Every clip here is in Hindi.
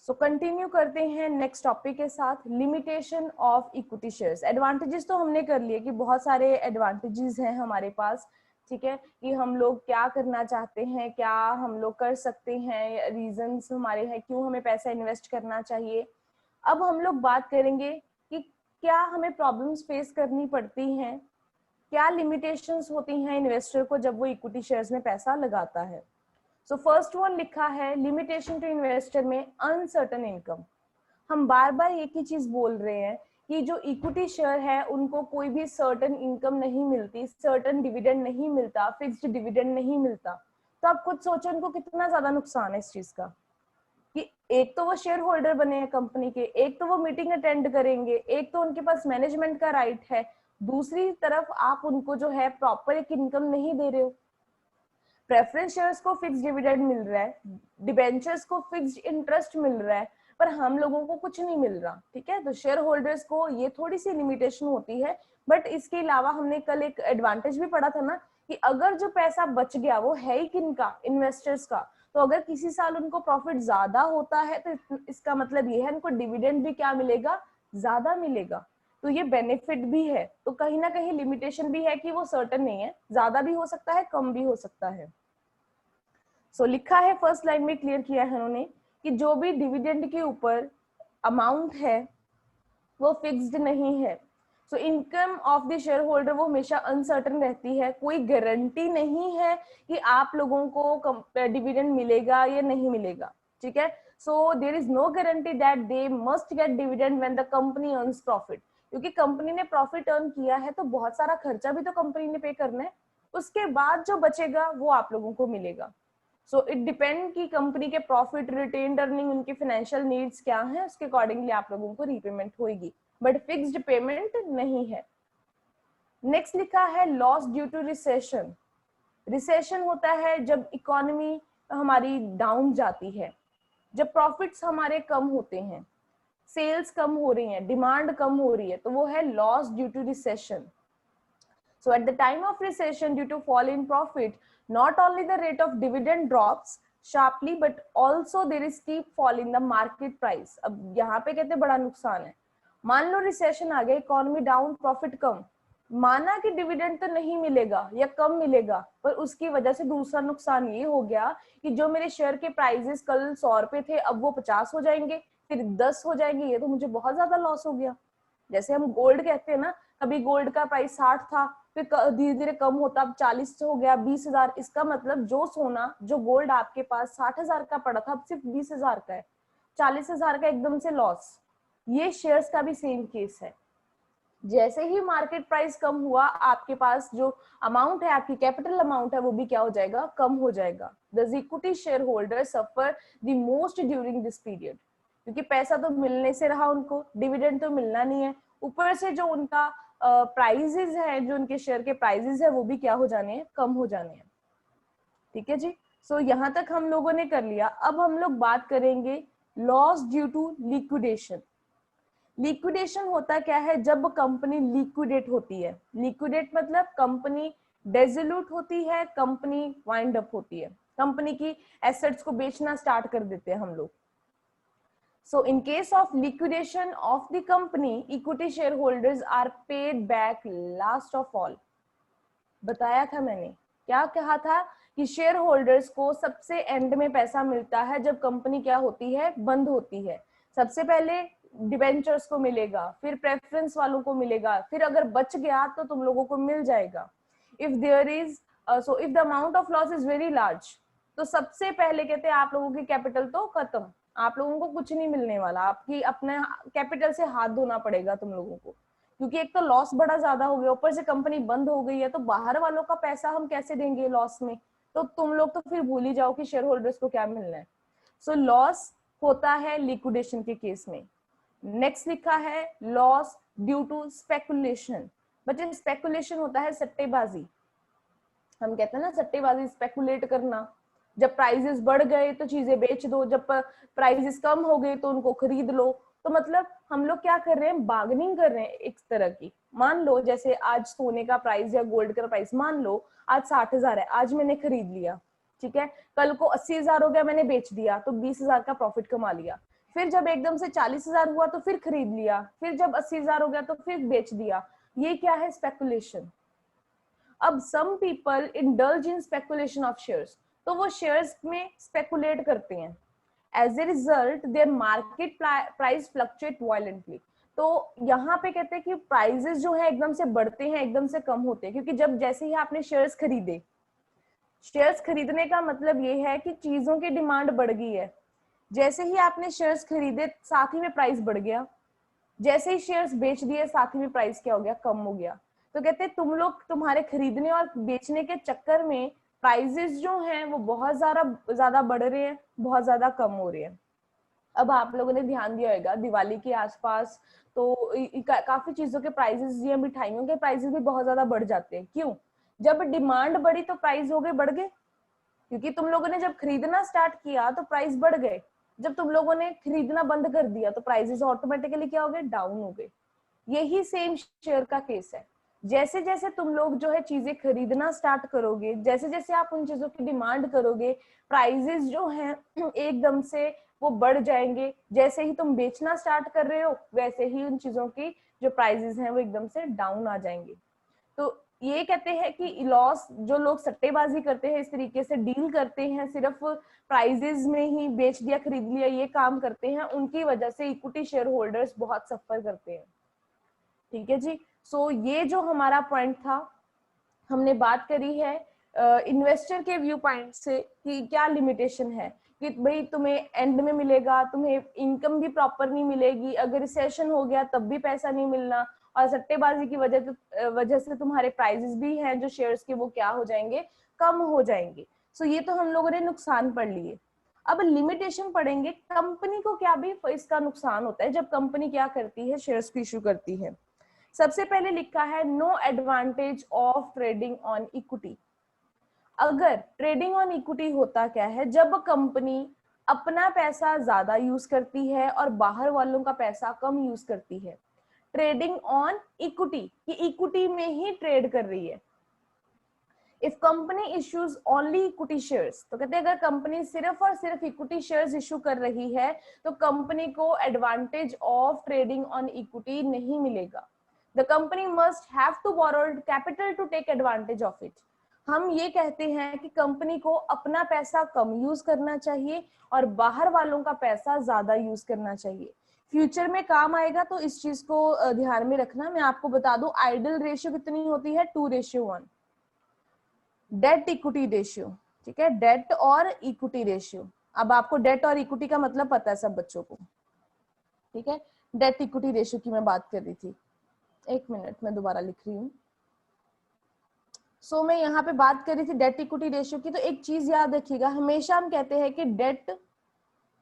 सो कंटिन्यू करते हैं नेक्स्ट टॉपिक के साथ, limitation of equity shares. Advantages तो हमने कर लिए कि बहुत सारे एडवांटेजेस हैं हमारे पास, ठीक है, कि हम लोग क्या करना चाहते हैं, क्या हम लोग कर सकते हैं, रीजंस हमारे हैं क्यों हमें पैसा इन्वेस्ट करना चाहिए। अब हम लोग बात करेंगे कि क्या हमें प्रॉब्लम्स फेस करनी पड़ती हैं, क्या लिमिटेशंस होती हैं इन्वेस्टर को जब वो इक्विटी शेयर्स में पैसा लगाता है। सो फर्स्ट वन लिखा है, लिमिटेशन टू इन्वेस्टर में अनसर्टन इनकम। हम बार बार एक ही चीज बोल रहे हैं कि जो इक्विटी शेयर है उनको कोई भी सर्टन इनकम नहीं मिलती, सर्टन डिविडेंड नहीं मिलता, फिक्स्ड डिविडेंड नहीं मिलता। तो आप खुद सोचो उनको कितना ज्यादा नुकसान है इस चीज का, कि एक तो वो शेयर होल्डर बने हैं कंपनी के, एक तो वो मीटिंग अटेंड करेंगे, एक तो उनके पास मैनेजमेंट का राइट है, दूसरी तरफ आप उनको जो है प्रॉपर एक इनकम नहीं दे रहे हो। प्रेफरेंस शेयर्स को फिक्स डिविडेंड मिल रहा है, डिबेंचर्स को फिक्स्ड इंटरेस्ट मिल रहा है, पर हम लोगों को कुछ नहीं मिल रहा, ठीक है। तो शेयर होल्डर्स को ये थोड़ी सी लिमिटेशन होती है। बट इसके अलावा हमने कल एक एडवांटेज भी पढ़ा था ना, कि अगर जो पैसा बच गया वो है ही किनका, इन्वेस्टर्स का। तो अगर किसी साल उनको प्रॉफिट ज्यादा होता है तो इसका मतलब ये है उनको डिविडेंड भी क्या मिलेगा, ज्यादा मिलेगा। तो ये बेनिफिट भी है। तो कहीं ना कहीं लिमिटेशन भी है कि वो सर्टन नहीं है, ज्यादा भी हो सकता है, कम भी हो सकता है। सो लिखा है फर्स्ट लाइन में, क्लियर किया है उन्होंने कि जो भी डिविडेंड के ऊपर अमाउंट है वो फिक्स्ड नहीं है। So income of the share holder वो हमेशा अनसर्टन रहती है, कोई गारंटी नहीं है कि आप लोगों को डिविडेंड मिलेगा या नहीं मिलेगा, ठीक है। So there is no guarantee that they must get dividend when the company earns profit, क्योंकि कंपनी ने प्रॉफिट अर्न किया है तो बहुत सारा खर्चा भी तो कंपनी ने पे करना है, उसके बाद जो बचेगा वो आप लोगों को मिलेगा। सो इट डिपेंड कि कंपनी के प्रॉफिट, रिटेन्ड अर्निंग, उनकी फाइनेंशियल नीड्स क्या हैं, उसके अकॉर्डिंगली आप लोगों को रीपेमेंट होगी, बट फिक्स्ड पेमेंट नहीं है। नेक्स्ट लिखा है loss due to recession. Recession होता है जब इकोनॉमी हमारी डाउन जाती है, जब प्रॉफिट्स हमारे कम होते हैं, सेल्स कम हो रही हैं, डिमांड कम हो रही है, तो वो है loss due to recession. So at the time of recession, due to fall in profit, not only the rate of dividend drops sharply, but also there is steep fall in the market price. अब यहाँ पे कहते बड़ा नुकसान है। मान लो रिसेशन आ गया, इकोनॉमी डाउन, प्रॉफिट कम, माना कि डिविडेंड तो नहीं मिलेगा या कम मिलेगा, पर उसकी वजह से दूसरा नुकसान ये हो गया कि जो मेरे शेयर के प्राइजेस कल 100 रुपए थे अब वो 50 हो जाएंगे, फिर 10 हो जाएंगे, ये तो मुझे बहुत ज्यादा लॉस हो गया। जैसे हम गोल्ड कहते हैं ना, कभी गोल्ड का प्राइस 60 था, फिर धीरे धीरे कम होता, अब 40 हो गया, 20,000। इसका मतलब जो सोना, जो गोल्ड आपके पास 60,000 का पड़ा था, अब सिर्फ 20,000 का है, 40,000 का एकदम से लॉस। ये शेयर्स का भी सेम केस है। जैसे ही मार्केट प्राइस कम हुआ, आपके पास जो अमाउंट है, आपकी कैपिटल अमाउंट है, वो भी क्या हो जाएगा, कम हो जाएगा। The equity share holder suffer the most during this period, क्योंकि पैसा तो मिलने से रहा, उनको डिविडेंड तो मिलना नहीं है, ऊपर से जो उनका प्राइजेस है, जो उनके शेयर के प्राइजेस है, वो भी क्या हो जाने हैं, कम हो जाने हैं, ठीक है जी। सो यहाँ तक हम लोगों ने कर लिया। अब हम लोग बात करेंगे loss due to liquidation. Liquidation होता क्या है, जब कंपनी लिक्विडेट होती है। लिक्विडेट मतलब कंपनी डेजोल्यूट होती है, कंपनी वाइंड अप होती है, कंपनी की एसेट्स को बेचना स्टार्ट कर देते हैं हम लोग। So in case of liquidation of the company, equity shareholders are paid back last of all. बताया था मैंने, क्या कहा था कि शेयर होल्डर्स को सबसे एंड में पैसा मिलता है जब कंपनी क्या होती है, बंद होती है। सबसे पहले डिबेंचर्स को मिलेगा, फिर प्रेफरेंस वालों को मिलेगा, फिर अगर बच गया तो तुम लोगों को मिल जाएगा। If there is if the amount of loss is very large, तो सबसे पहले कहते हैं आप लोगों की कैपिटल तो खत्म, आप लोगों को कुछ नहीं मिलने वाला, आपकी अपने कैपिटल से हाथ धोना पड़ेगा तुम लोगों को, क्योंकि एक तो लॉस बड़ा ज्यादा हो गया, ऊपर से कंपनी बंद हो गई है, तो बाहर वालों का पैसा हम कैसे देंगे लॉस में। तो तुम लोग तो फिर भूल ही जाओ कि शेयर होल्डर्स को क्या मिलना है। सो लॉस होता है लिक्विडेशन के केस में। नेक्स्ट लिखा है लॉस ड्यू टू स्पेकुलेशन। बच्चे स्पेकुलेशन होता है सट्टेबाजी, हम कहते हैं ना सट्टेबाजी, स्पेकुलेट करना। जब प्राइजेस बढ़ गए तो चीजें बेच दो, जब प्राइजेस कम हो गए तो उनको खरीद लो। तो मतलब हम लोग क्या कर रहे हैं, बार्गेनिंग कर रहे हैं एक तरह की। मान लो जैसे आज सोने का प्राइस या गोल्ड का प्राइस, मान लो आज 60,000 है, आज मैंने खरीद लिया, ठीक है, कल को 80,000 हो गया, मैंने बेच दिया, तो 20,000 का प्रॉफिट कमा लिया। फिर जब एकदम से 40,000 हुआ तो फिर खरीद लिया, फिर जब 80,000 हो गया तो फिर बेच दिया। ये क्या है? स्पेकुलेशन। अब some people indulge in speculation of shares, तो वो शेयर्स में स्पेकुलेट करते हैं। As a result their market price fluctuate violently. तो यहाँ पे कहते हैं कि प्राइजेस जो है एकदम से बढ़ते हैं, एकदम से कम होते हैं, क्योंकि जब जैसे ही आपने शेयर्स खरीदे, शेयर्स खरीदने का मतलब ये है कि चीजों की डिमांड बढ़ गई है। जैसे ही आपने शेयर्स खरीदे साथ ही में प्राइस बढ़ गया, जैसे ही शेयर्स बेच दिए साथ ही में प्राइस क्या हो गया? कम हो गया। तो कहते हैं तुम लोग तुम्हारे खरीदने और बेचने के चक्कर में प्राइसेस जो हैं वो बहुत ज्यादा बढ़ रहे हैं, बहुत ज्यादा कम हो रहे हैं। अब आप लोगों ने ध्यान दिया होगा दिवाली के आसपास तो काफी चीजों के प्राइसेस या मिठाइयों के प्राइसेस भी बहुत ज्यादा बढ़ जाते हैं। क्यों? जब डिमांड बढ़ी तो प्राइस हो गए बढ़ गए, क्योंकि तुम लोगों ने जब खरीदना स्टार्ट किया तो प्राइस बढ़ गए, जब तुम लोगों ने खरीदना बंद कर दिया तो प्राइसेस ऑटोमेटिकली क्या हो गए? डाउन हो गए। यही सेम शेयर का केस है। जैसे जैसे तुम लोग जो है चीजें खरीदना स्टार्ट करोगे, जैसे जैसे आप उन चीजों की डिमांड करोगे, प्राइसेस जो हैं एकदम से वो बढ़ जाएंगे। जैसे ही तुम बेचना स्टार्ट कर रहे हो वैसे ही उन चीजों की जो प्राइसेस हैं वो एकदम से डाउन आ जाएंगे। तो ये कहते हैं कि लॉस, जो लोग सट्टेबाजी करते हैं, इस तरीके से डील करते हैं, सिर्फ प्राइजेस में ही बेच दिया खरीद लिया ये काम करते हैं, उनकी वजह से इक्विटी शेयर होल्डर्स बहुत सफर करते हैं। ठीक है जी। सो ये जो हमारा पॉइंट था, हमने बात करी है इन्वेस्टर के व्यू पॉइंट से कि क्या लिमिटेशन है, कि भाई तुम्हें एंड में मिलेगा, तुम्हें इनकम भी प्रॉपर नहीं मिलेगी, अगर रिसेशन हो गया तब भी पैसा नहीं मिलना, और सट्टेबाजी की वजह से तुम्हारे प्राइजेस भी हैं जो शेयर्स के वो क्या हो जाएंगे? कम हो जाएंगे। सो ये तो हम लोगों ने नुकसान पढ़ लिए। अब लिमिटेशन पढ़ेंगे, कंपनी को क्या भी इसका नुकसान होता है जब कंपनी क्या करती है? शेयर्स को इश्यू करती है। सबसे पहले लिखा है no advantage of trading on equity. अगर ट्रेडिंग ऑन इक्विटी होता क्या है? जब कंपनी अपना पैसा ज्यादा यूज करती है और बाहर वालों का पैसा कम यूज करती है। ट्रेडिंग ऑन इक्विटी, कि इक्विटी में ही ट्रेड कर रही है। If company issues only equity shares, तो कहते हैं अगर कंपनी सिर्फ और सिर्फ इक्विटी शेयर्स इश्यू कर रही है तो कंपनी को advantage of trading on equity नहीं मिलेगा। The company must have to borrowed capital to take advantage of it. हम ये कहते हैं कि कंपनी को अपना पैसा कम यूज करना चाहिए और बाहर वालों का पैसा ज्यादा यूज करना चाहिए। फ्यूचर में काम आएगा तो इस चीज को ध्यान में रखना। मैं आपको बता दूं आइडल रेशियो कितनी होती है? 2:1। डेट इक्विटी रेशियो, ठीक है, डेट और इक्विटी रेशियो। अब आपको डेट और इक्विटी का मतलब पता है सब बच्चों को, ठीक है। डेट इक्विटी रेशियो की मैं बात कर रही थी, एक मिनट मैं दोबारा लिख रही हूँ। सो मैं यहाँ पे बात कर रही थी डेट इक्विटी रेशियो की। तो एक चीज याद रखिएगा, हमेशा हम कहते हैं कि डेट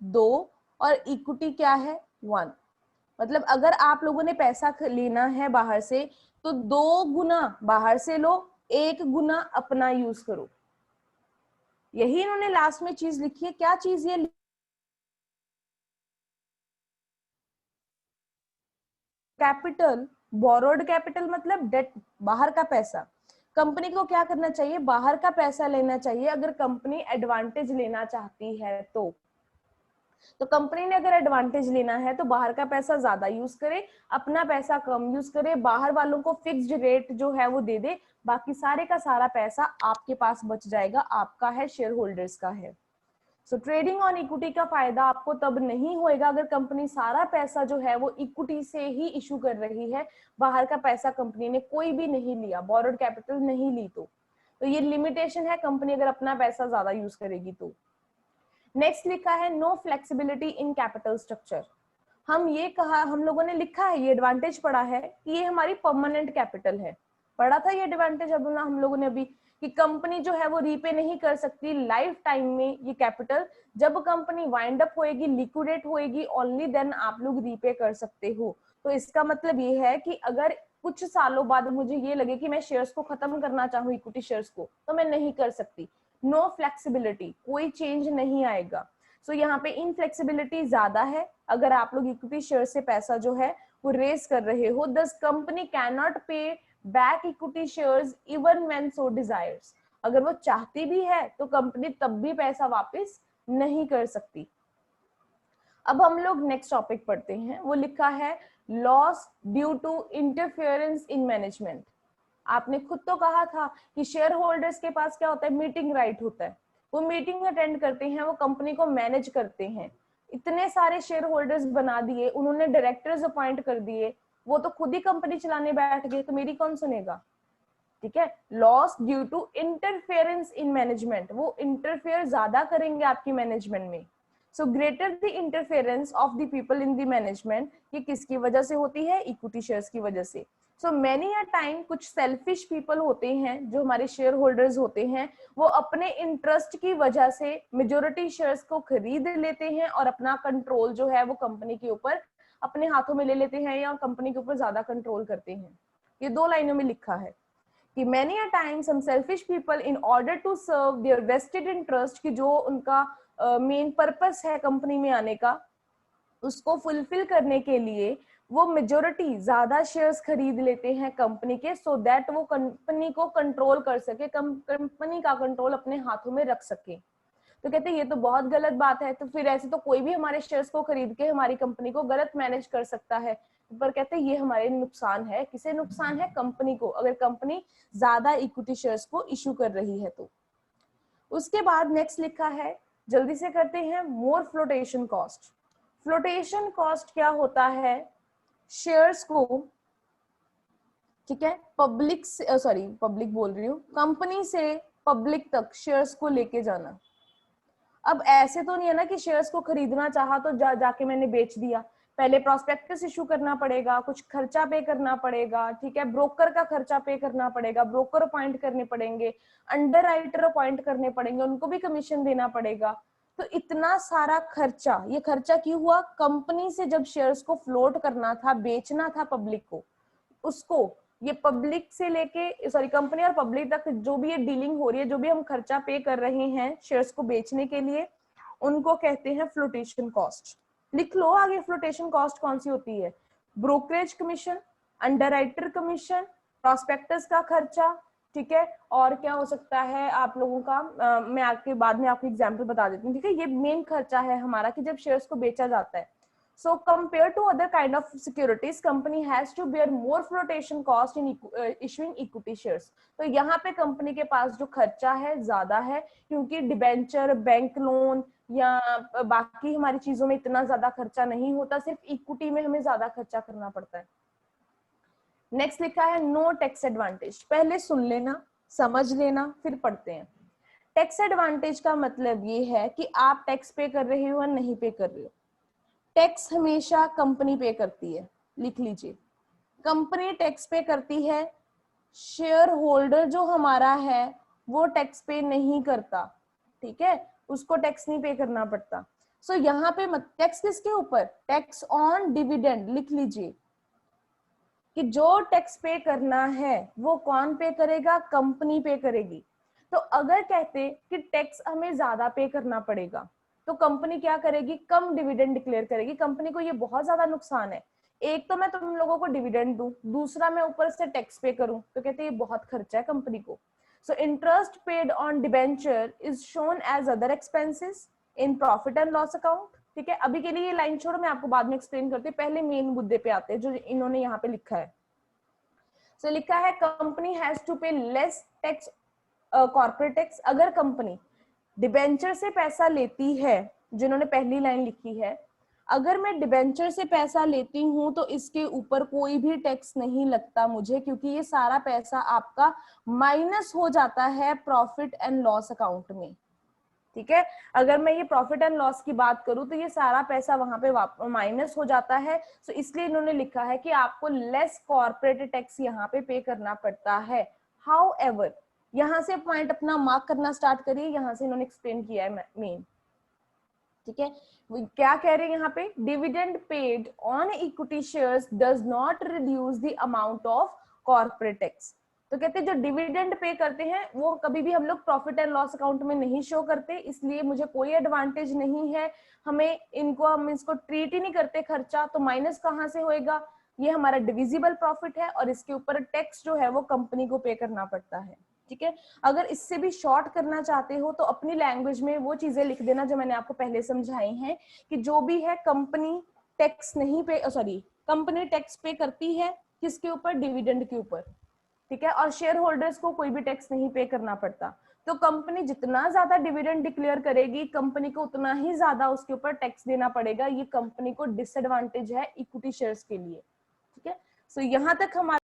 2 और इक्विटी क्या है? 1। मतलब अगर आप लोगों ने पैसा लेना है बाहर से तो 2 गुना बाहर से लो, 1 गुना अपना यूज करो। यही इन्होंने लास्ट में चीज लिखी है। क्या चीज ये? कैपिटल, बोरोड कैपिटल मतलब डेट, बाहर का पैसा। कंपनी को क्या करना चाहिए? बाहर का पैसा लेना चाहिए अगर कंपनी एडवांटेज लेना चाहती है तो कंपनी ने अगर एडवांटेज लेना है तो बाहर का पैसा ज्यादा यूज करे, अपना पैसा कम यूज करे, बाहर वालों को फिक्स्ड रेट जो है वो दे दे, बाकी सारे का सारा पैसा आपके पास बच जाएगा, आपका है, शेयर होल्डर्स का है। सो ट्रेडिंग ऑन इक्विटी का फायदा आपको तब नहीं होएगा अगर कंपनी सारा पैसा जो है वो इक्विटी से ही इशू कर रही है, बाहर का पैसा कंपनी ने कोई भी नहीं लिया, बोरोड कैपिटल नहीं ली। तो ये लिमिटेशन है कंपनी अगर अपना पैसा ज्यादा यूज करेगी तो। नेक्स्ट लिखा है no flexibility in capital structure. हम लोगों ने लिखा है, ये एडवांटेज पढ़ा है कि ये हमारी परमानेंट कैपिटल है। पढ़ा था ये एडवांटेज अब हम लोगों ने अभी, कि कंपनी जो है वो रीपे नहीं कर सकती लाइफ टाइम में ये कैपिटल। जब कंपनी वाइंड अप होएगी, लिक्विडेट होएगी, ओनली देन आप लोग रीपे कर सकते हो। तो इसका मतलब ये है कि अगर कुछ सालों बाद मुझे ये लगे कि मैं शेयर्स को खत्म करना चाहूँ, इक्विटी शेयर्स को, तो मैं नहीं कर सकती। नो फ्लेक्सिबिलिटी, कोई चेंज नहीं आएगा। सो यहाँ पे इनफ्लेक्सिबिलिटी ज्यादा है अगर आप लोग इक्विटी शेयर से पैसा जो है वो रेस कर रहे हो। दस कंपनी कैन नॉट पे back equity shares even when so desires. अगर वो चाहती भी है तो कंपनी तब भी पैसा वापस नहीं कर सकती। अब हम लोग नेक्स्ट टॉपिक पढ़ते हैं, वो लिखा है loss due to interference in management. आपने खुद तो कहा था कि शेयर होल्डर्स के पास क्या होता है, मीटिंग राइट होता है, वो मीटिंग अटेंड करते हैं, वो कंपनी को मैनेज करते हैं। इतने सारे शेयर होल्डर्स बना दिए, उन्होंने डायरेक्टर्स अपॉइंट कर दिए, वो तो खुद ही कंपनी चलाने बैठ गए, तो मेरी कौन सुनेगा? ठीक है, loss due to interference in management, वो इंटरफेयर ज्यादा करेंगे आपकी मैनेजमेंट में। So greater the interference of the people in the management, ये किसकी वजह से होती है? इक्विटी शेयर्स की वजह से। सो मैनी अ टाइम कुछ सेल्फिश पीपल होते हैं, जो हमारे शेयर होल्डर्स होते हैं, वो अपने इंटरेस्ट की वजह से मेजोरिटी शेयर्स को खरीद लेते हैं और अपना कंट्रोल जो है वो कंपनी के ऊपर अपने हाथों में ले लेते हैं या कंपनी के ऊपर ज्यादा कंट्रोल करते हैं। ये 2 लाइनों में लिखा है कि many a time some selfish people in order to serve their vested interest, कि जो उनका मेन पर्पस है कंपनी में आने का, उसको फुलफिल करने के लिए वो मेजोरिटी ज्यादा शेयर्स खरीद लेते हैं कंपनी के, सो दैट वो कंपनी को कंट्रोल कर सके, कंपनी का कंट्रोल अपने हाथों में रख सके। तो कहते हैं ये तो बहुत गलत बात है, तो फिर ऐसे तो कोई भी हमारे शेयर्स को खरीद के हमारी कंपनी को गलत मैनेज कर सकता है। पर कहते हैं ये हमारे नुकसान है। किसे नुकसान है? कंपनी को, अगर कंपनी ज्यादा इक्विटी शेयर्स को इश्यू कर रही है तो। उसके बाद नेक्स्ट लिखा है, जल्दी से करते हैं, मोर फ्लोटेशन कॉस्ट। फ्लोटेशन कॉस्ट क्या होता है? शेयर्स को, ठीक है, पब्लिक से, सॉरी पब्लिक बोल रही हूँ, कंपनी से पब्लिक तक शेयर्स को लेके जाना। अब ऐसे तो नहीं है ना कि शेयर्स को खरीदना चाहा तो जाके मैंने बेच दिया, पहले प्रोस्पेक्टस इशू करना पड़ेगा, कुछ खर्चा पे करना पड़ेगा, ठीक है, ब्रोकर का खर्चा पे करना पड़ेगा, ब्रोकर अपॉइंट करने पड़ेंगे, अंडर राइटर अपॉइंट करने पड़ेंगे, उनको भी कमीशन देना पड़ेगा। तो इतना सारा खर्चा, ये खर्चा क्यों हुआ? कंपनी से जब शेयर्स को फ्लोट करना था, बेचना था पब्लिक को, उसको ये पब्लिक से लेके, सॉरी कंपनी और पब्लिक तक जो भी ये डीलिंग हो रही है, जो भी हम खर्चा पे कर रहे हैं शेयर्स को बेचने के लिए, उनको कहते हैं फ्लोटेशन कॉस्ट। लिख लो आगे फ्लोटेशन कॉस्ट कौन सी होती है? Brokerage commission, underwriter commission, prospectus का खर्चा, ठीक है, और क्या हो सकता है आप लोगों का, मैं आपके बाद में आपको एग्जाम्पल बता देती हूँ, ठीक है। ये मेन खर्चा है हमारा कि जब शेयर्स को बेचा जाता है। So compared to other kind of securities, company has to bear more flotation cost in issuing equity shares. तो यहाँ पे कंपनी के पास जो खर्चा है ज्यादा है, क्योंकि डिबेंचर, बैंक लोन या बाकी हमारी चीजों में इतना ज्यादा खर्चा नहीं होता, सिर्फ इक्विटी में हमें ज्यादा खर्चा करना पड़ता है। नेक्स्ट लिखा है नो टैक्स एडवांटेज। पहले सुन लेना, समझ लेना, फिर पढ़ते हैं। टैक्स एडवांटेज का मतलब ये है कि आप टैक्स पे कर रहे हो या नहीं पे कर रहे हो। टैक्स हमेशा कंपनी पे करती है, लिख लीजिए, कंपनी टैक्स पे करती है, शेयर होल्डर जो हमारा है वो टैक्स पे नहीं करता, ठीक है, उसको टैक्स नहीं पे करना पड़ता। सो यहाँ पे टैक्स किसके ऊपर? Tax on dividend. लिख लीजिए कि जो टैक्स पे करना है वो कौन पे करेगा? कंपनी पे करेगी। तो अगर कहते कि टैक्स हमें ज्यादा पे करना पड़ेगा तो कंपनी क्या करेगी? कम डिविडेंड डिक्लेयर करेगी। कंपनी को ये बहुत ज्यादा नुकसान है, एक तो मैं तुम लोगों को डिविडेंड दूं, दूसरा मैं ऊपर से टैक्स पे करूं, तो कहते हैं ये बहुत खर्चा है कंपनी को। So interest paid on debenture is shown as other expenses in profit and loss account, ठीक है। अभी के लिए ये लाइन छोड़ो, मैं आपको बाद में एक्सप्लेन करती हूँ, पहले मेन मुद्दे पे आते हैं जो इन्होंने यहाँ पे लिखा है। सो लिखा है कंपनी हैज टू पे लेस टैक्स, कॉर्पोरेट टैक्स। अगर कंपनी डिबेंचर से पैसा लेती है, जिन्होंने पहली लाइन लिखी है, अगर मैं डिबेंचर से पैसा लेती हूं तो इसके ऊपर कोई भी टैक्स नहीं लगता मुझे, क्योंकि ये सारा पैसा आपका माइनस हो जाता है प्रॉफिट एंड लॉस अकाउंट में, ठीक है। अगर मैं ये प्रॉफिट एंड लॉस की बात करूं तो ये सारा पैसा वहां पे माइनस हो जाता है। सो इसलिए इन्होंने लिखा है कि आपको लेस कॉर्पोरेट टैक्स यहाँ पे करना पड़ता है। हाउएवर, यहाँ से पॉइंट अपना मार्क करना स्टार्ट करिए, यहाँ से इन्होंने एक्सप्लेन किया है मेन, ठीक है। क्या कह रहे हैं यहाँ पे? Dividend paid on equity shares does not reduce the amount of corporate tax. तो कहते हैं जो डिविडेंड पे करते हैं वो कभी भी हम लोग प्रॉफिट एंड लॉस अकाउंट में नहीं शो करते, इसलिए मुझे कोई एडवांटेज नहीं है, हमें इनको, हम इसको ट्रीट ही नहीं करते खर्चा, तो माइनस कहाँ से होएगा? ये हमारा डिविजिबल प्रॉफिट है और इसके ऊपर टैक्स जो है वो कंपनी को पे करना पड़ता है, ठीक है। अगर इससे भी शॉर्ट करना चाहते हो तो अपनी लैंग्वेज में वो चीजें लिख देना जो मैंने आपको पहले समझाई हैं, कि जो भी है कंपनी टैक्स नहीं पे, सॉरी, कंपनी टैक्स पे करती है किसके ऊपर, डिविडेंड के ऊपर, ठीक है। और शेयर होल्डर्स को कोई भी टैक्स नहीं पे करना पड़ता। तो कंपनी जितना ज्यादा डिविडेंड डिक्लेयर करेगी, कंपनी को उतना ही ज्यादा उसके ऊपर टैक्स देना पड़ेगा। ये कंपनी को डिसएडवांटेज है इक्विटी शेयर्स के लिए, ठीक है। सो यहाँ तक हमारा